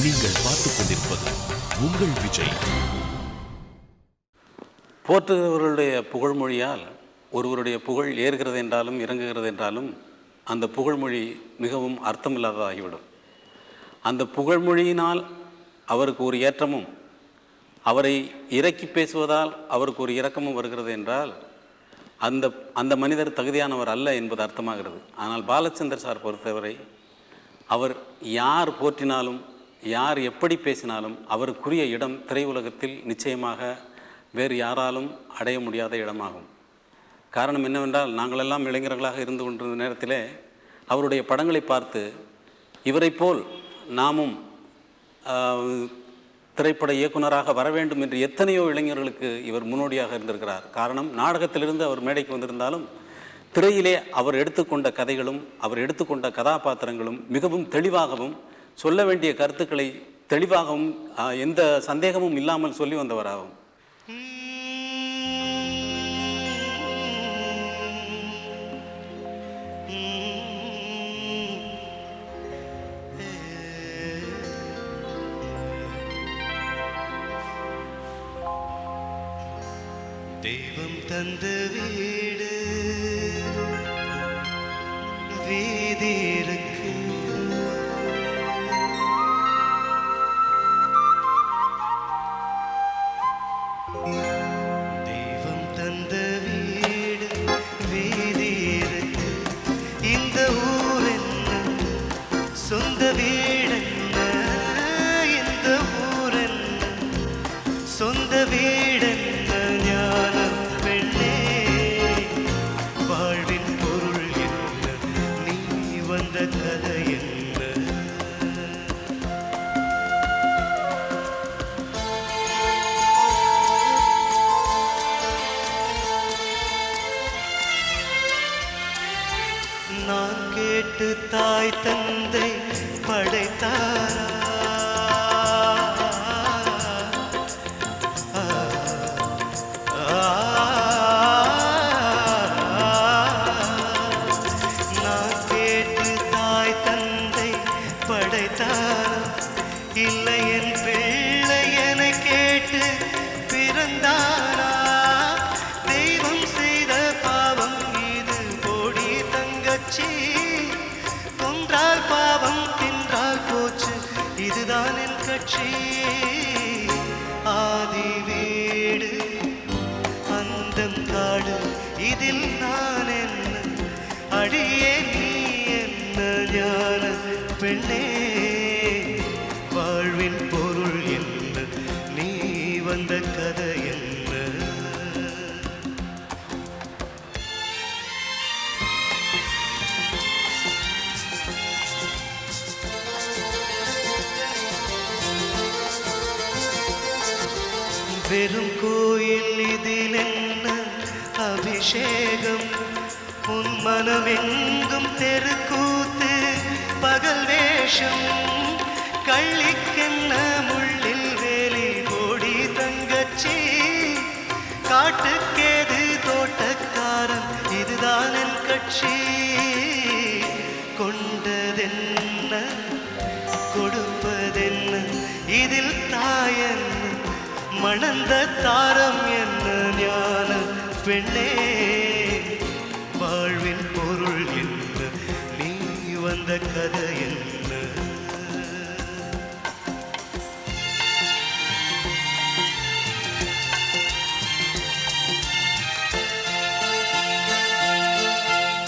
நீங்கள் பார்த்துக் கொண்டிருப்பது உங்கள் விஜய். போற்றுகிறவர்களுடைய புகழ்மொழியால் ஒருவருடைய புகழ் ஏறுகிறது என்றாலும் இறங்குகிறது என்றாலும் அந்த புகழ்மொழி மிகவும் அர்த்தமில்லாததாகிவிடும். அந்த புகழ்மொழியினால் அவருக்கு ஒரு ஏற்றமும் அவரை இறக்கி பேசுவதால் அவருக்கு ஒரு இரக்கமும் வருகிறது என்றால் அந்த மனிதர் தகுதியானவர் அல்ல என்பது அர்த்தமாகிறது. ஆனால் பாலச்சந்தர் சார் பொறுத்தவரை அவர் யார் போற்றினாலும் யார் எப்படி பேசினாலும் அவருக்குரிய இடம் திரையுலகத்தில் நிச்சயமாக வேறு யாராலும் அடைய முடியாத இடமாகும். காரணம் என்னவென்றால், நாங்களெல்லாம் இளைஞர்களாக இருந்து கொண்டிருந்த நேரத்திலே அவருடைய படங்களை பார்த்து இவரை போல் நாமும் திரைப்பட இயக்குனராக வர வேண்டும் என்று எத்தனையோ இளைஞர்களுக்கு இவர் முன்னோடியாக இருந்திருக்கிறார். காரணம், நாடகத்திலிருந்து அவர் மேடைக்கு வந்திருந்தாலும் திரையிலே அவர் எடுத்துக்கொண்ட கதைகளும் அவர் எடுத்துக்கொண்ட கதாபாத்திரங்களும் மிகவும் தெளிவாகவும் சொல்ல வேண்டிய கருத்துக்களை தெளிவாகவும் எந்த சந்தேகமும் இல்லாமல் சொல்லி வந்தவராகும். தெய்வம் தந்த வீடு வீதி இருக்கு, தெய்வம் தந்த வீடு வீதி இருக்கு. இந்த ஊர் என்ன சொந்த வீடென்ன, இந்த ஊர் என்ன சொந்த வீடென்ன, ஞான பெண்ணே வாழ்வின் பொருள் என்ன, நீ வந்த கதை என்ன. நான் கேட்டு தாய் தந்தை படைத்தாரா, நான் கேட்டு தாய் தந்தை படைத்தாரா, இல்லை என் பிள்ளை என கேட்டு பிறந்தாரா. தெய்வம் செய்த பாவம் இது போடி தங்கச்சி, கொன்றால் பாவம் தின்றால் போச்சு, இதுதான் என் கட்சி. ஆதி வீடு அந்தம் காடு, இதில் நான் என்ன அடியே நீ என்ன, ஞான பெண்ணே வாழ்வின் பொருள் என்ன, நீ வந்த கதை என்ன. வெறும் கோயில் இதில் என்ன அபிஷேகம், உன் மனமெங்கும் தெருக்கூத்து பகல் வேஷம். கள்ளிக்கென்ன முள்ளில் வேலி கோடி தங்கச்சி, காட்டுக்கேது தோட்டக்காரன், இதுதான் என் கட்சி. கொண்டதென்ன கொடுப்பதென்ன, இதில் தாயென்ன மணந்த தாரம் என்ன, ஞான பெண்ணே வாழ்வின் பொருள் என்ன, நீ வந்த கதை என்ன.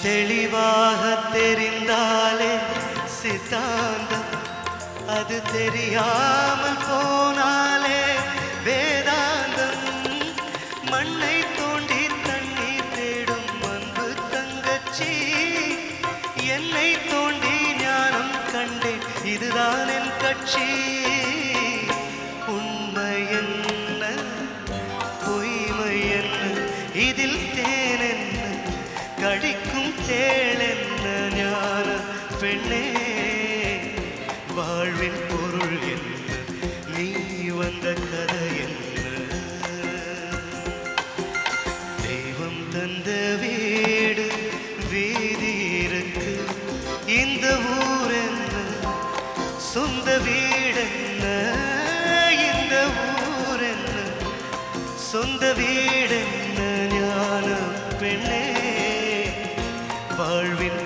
தெளிவாக தெரிந்தாலே சித்தாந்தம், அது தெரியாமல் போனாலே வேதாந்தம். மண்ணை தோண்டி தண்ணீர் தேடும் அன்பு தங்கச்சி, என்னை தோண்டி ஞானம் கண்டேன், இதுதான் என் கட்சி. உண்மை என்ன பொய்மை என்ன, இதில் தேன் என்ன கடிக்கும் தேள் என்ன, ஞான பெண்ணே வாழ்வின் பொருள் என்ன, நீ வந்த கதை என்ன. தெய்வம் தந்த வீடு வீதி இருக்கு, இந்த ஊர் என்ன சொந்த வீடு வீடென்ன இந்த ஊரென்ன சொந்த வீடென்ன ஞான பெண்ணே வாழ்வின்